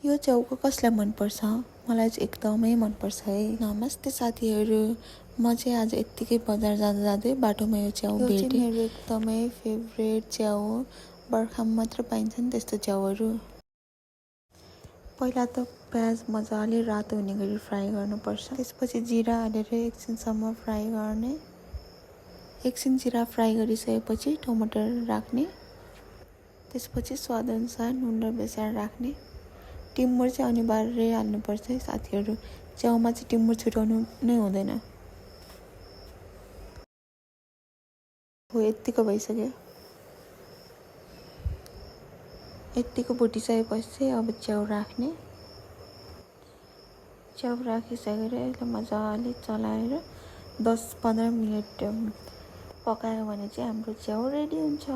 यो च्याउको कसलाई मनपर्छ? मलाई चाहिँ एकदमै मनपर्छ है। नमस्ते साथीहरू, म चाहिँ आज यत्तिकै बजार जाँदा जाँदै बाटोमा यो च्याउ भेटेँ। मेरो एकदमै फेभरेट च्याउ हो। बर्खामा मात्र पाइन्छ नि त्यस्तो च्याउहरू। पहिला त प्याज मजाले रातो हुने गरी फ्राई गर्नुपर्छ। त्यसपछि जिरा हालेर एकछिनसम्म फ्राई गर्ने। एकछिन जिरा फ्राई गरिसकेपछि टमाटर राख्ने। त्यसपछि स्वादअनुसार नुन र बेसार राख्ने। टिमुर चाहिँ अनिवार्य हाल्नुपर्छ है साथीहरू। च्याउमा चाहिँ टिमुर छुटाउनु नै हुँदैन। हो यत्तिको भइसक्यो। यत्तिको भुटिसकेपछि चाहिँ अब च्याउ राख्ने। च्याउ राखिसकेर यसलाई मजाले चलाएर 10-15 मिनट पकायो भने चाहिँ हाम्रो च्याउ रेडी हुन्छ।